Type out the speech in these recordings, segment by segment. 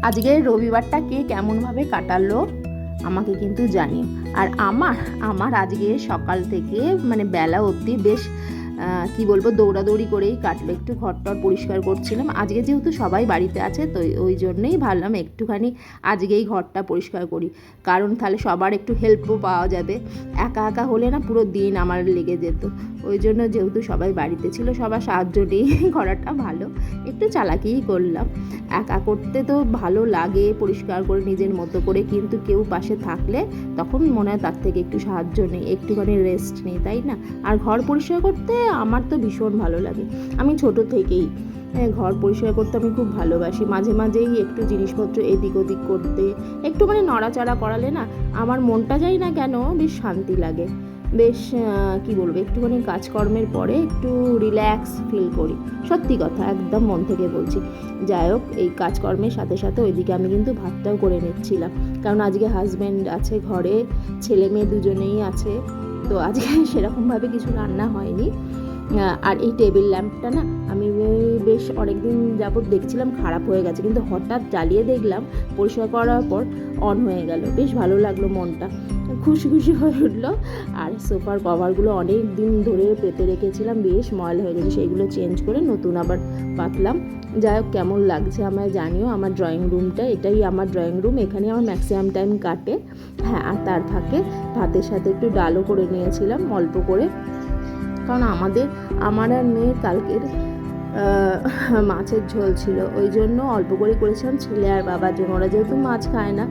আজকে রবিবারটা কে কেমনভাবে কাটালো আমাকে কিন্তু জানিও। আর আমার আজকে সকাল থেকে মানে বেলা অবধি বেশ কি বলবো দৌড়াদৌড়ি করেই কাটলো। একটু ঘরটর পরিষ্কার করছিলাম, আজকে যেহেতু সবাই বাড়িতে আছে তো ওই জন্যই ভাবলাম একটুখানি আজকেই ঘরটা পরিষ্কার করি, কারণ তাহলে সবার একটু হেল্পও পাওয়া যাবে। একা একা হলে না পুরো দিন আমার লেগে যেত। ওই জন্য যেহেতু সবাই বাড়িতে ছিল সবার সাহায্য নিয়েই করাটা ভালো, একটু চালাকিই করলাম। একা করতে তো ভালো লাগে পরিষ্কার করে নিজের মতো করে, কিন্তু কেউ পাশে থাকলে তখন মনে হয় তার থেকে একটু সাহায্য নেই, একটুখানি রেস্ট নেই, তাই না? আর ঘর পরিষ্কার করতে আমার তো ভীষণ ভালো লাগে। আমি ছোট থেকেই ঘর পরিষ্কার করতে আমি খুব ভালোবাসি। মাঝে মাঝেই একটু জিনিসপত্র এদিক ওদিক করতে, একটু মানে নড়াচড়া করালে না আমার মনটা যাই না কেন বেশ শান্তি লাগে। বেশ কি বলবো, একটুখানি কাজকর্মের পরে একটু রিল্যাক্স ফিল করি, সত্যি কথা একদম মন থেকে বলছি। যাই হোক, এই কাজকর্মের সাথে সাথে ওইদিকে আমি কিন্তু ভাতটাও করে নিচ্ছিলাম, কারণ আজকে হাজব্যান্ড আছে ঘরে, ছেলে মেয়ে দুজনেই আছে, তো আজকে সেরকমভাবে কিছু রান্না হয়নি। আর এই টেবিল ল্যাম্পটা না আমি বেশ অনেকদিন যাবত দেখছিলাম খারাপ হয়ে গেছে, কিন্তু হঠাৎ জ্বালিয়ে দেখলাম পরিষ্কার করার পর অন হয়ে গেল। বেশ ভালো লাগলো, মনটা খুশি খুশি হয়ে উঠলো। আর সোফার কভারগুলো অনেক দিন ধরে পেতে রেখেছিলাম, বেশ ময়লা হয়ে গেছে, সেইগুলো চেঞ্জ করে নতুন আবার পাতলাম। যাই হোক, কেমন লাগছে আমায় জানিও। আমার ড্রয়িং রুমটা, এটাই আমার ড্রয়িং রুম, এখানে আমার ম্যাক্সিমাম টাইম কাটে। হ্যাঁ, আর তার ফাঁকে ভাতের সাথে একটু ডালও করে নিয়েছিলাম অল্প করে, কারণ আমার আর মেয়ের কালকের মাছের ঝোল ছিল, ওই জন্য অল্প করে করেছিলাম ছেলে আর বাবার জন্য। ওরা যেহেতু মাছ খায় না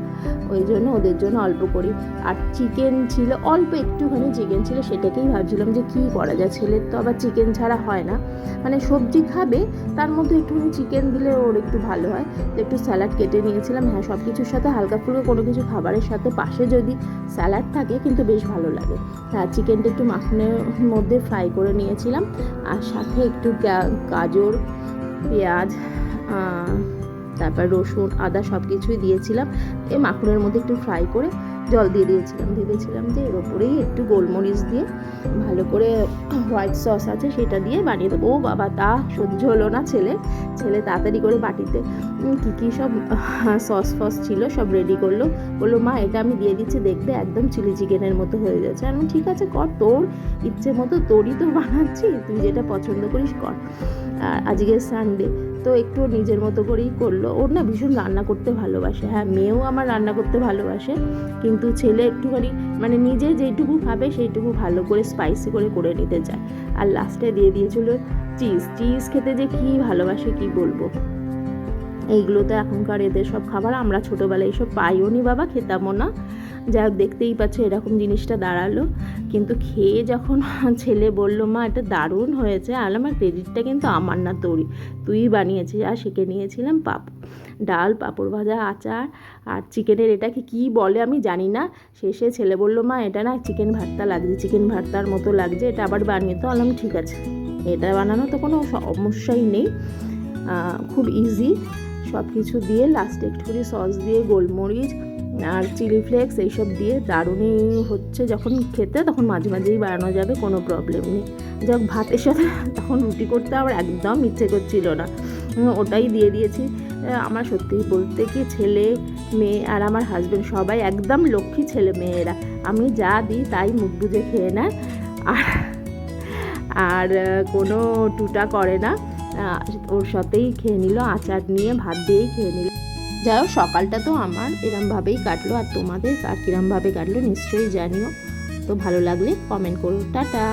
ওই জন্য ওদের জন্য অল্প করি। আর চিকেন ছিল অল্প, একটুখানি চিকেন ছিল, সেটাকেই ভাবছিলাম যে কী করা যায়। ছেলের তো আবার চিকেন ছাড়া হয় না, মানে সবজি খাবে তার মধ্যে একটুখানি চিকেন দিলে ওর একটু ভালো হয়। তো একটু স্যালাড কেটে নিয়েছিলাম। হ্যাঁ, সব কিছুর সাথে হালকা ফুলকা কোনো কিছু খাবারের সাথে পাশে যদি স্যালাড থাকে কিন্তু বেশ ভালো লাগে। হ্যাঁ, চিকেনটা একটু মাখনের মধ্যে ফ্রাই করে নিয়েছিলাম, আর সাথে একটু গাজর, পেঁয়াজ, তারপর রসুন, আদা সব কিছুই দিয়েছিলাম। এই মাখনের মধ্যে একটু ফ্রাই করে জল দিয়ে দিয়েছিলাম। ভেবেছিলাম যে এর ওপরেই একটু গোলমরিচ দিয়ে ভালো করে হোয়াইট সস আছে সেটা দিয়ে বানিয়ে দেবো। ও বাবা, তা সহ্য হলো না ছেলে তাড়াতাড়ি করে বাটিতে কী সব সস ফস ছিল সব রেডি করলো, বললো মা এটা আমি দিয়ে দিচ্ছি, দেখবে একদম চিলি চিকেনের মতো হয়ে যাচ্ছে। আমি ঠিক আছে কর, তোর ইচ্ছে মতো, তোরই তো বানাচ্ছি, তুই যেটা পছন্দ করিস কর। আর আজকে সানডে তো একটু নিজের মতো করেই করলো। ওর না ভীষণ রান্না করতে ভালোবাসে। হ্যাঁ, মেয়েও আমার রান্না করতে ভালোবাসে, কিন্তু ছেলে একটুখানি মানে নিজে যেইটুকু খাবে সেইটুকু ভালো করে স্পাইসি করে নিতে চায়। আর লাস্টে দিয়ে দিয়েছিল চিজ খেতে যে কী ভালোবাসে কী বলবো। এইগুলো তো এখনকার এদের সব খাবার, আমরা ছোটোবেলায় এইসব পাইও নি বাবা, খেতামও না। যা দেখতেই পাচ্ছ এরকম জিনিসটা দাঁড়ালো, কিন্তু খেয়ে যখন ছেলে বললো মা এটা দারুণ হয়েছে, আমার ক্রেডিটটা কিন্তু আমার না, তুই বানিয়েছিস। আর শিখে নিয়েছিলাম ডাল, পাঁপড় ভাজা, আচার, আর চিকেনের এটাকে কি বলে আমি জানি না। শেষে ছেলে বললো মা এটা না চিকেন ভর্তা লাগছে, চিকেন ভর্তার মতো লাগছে, এটা আবার বানিয়ে। তো বললাম ঠিক আছে, এটা বানানো তো কোনো সমস্যাই নেই, খুব ইজি। সব কিছু দিয়ে লাস্টে একটুখানি সস দিয়ে গোলমরিচ আর চিলি ফ্লেক্স এইসব দিয়ে দারুণই হচ্ছে। যখন খেতে তখন মাঝে মাঝেই বানানো যাবে, কোনো প্রবলেম নেই। যাক, ভাতের সাথে তখন রুটি করতে আমার একদম ইচ্ছে করছিল না, ওটাই দিয়ে দিয়েছি। আমার সত্যি বলতে কি ছেলে মেয়ে আর আমার হাজব্যান্ড সবাই একদম লক্ষ্মী ছেলে মেয়েরা, আমি যা দিই তাই মুখ বুজে খেয়ে নেয়, আর কোনো টুটা করে না। ওর সাথেই খেয়ে নিল, আচার নিয়ে ভাত দিয়েই খেয়ে নিল। যাই হোক, সকালটা তো আমার এরমভাবেই কাটলো, আর তোমাদের আর কিরমভাবে কাটলো নিশ্চয়ই জানিও। তো ভালো লাগলে কমেন্ট করো। টাটা।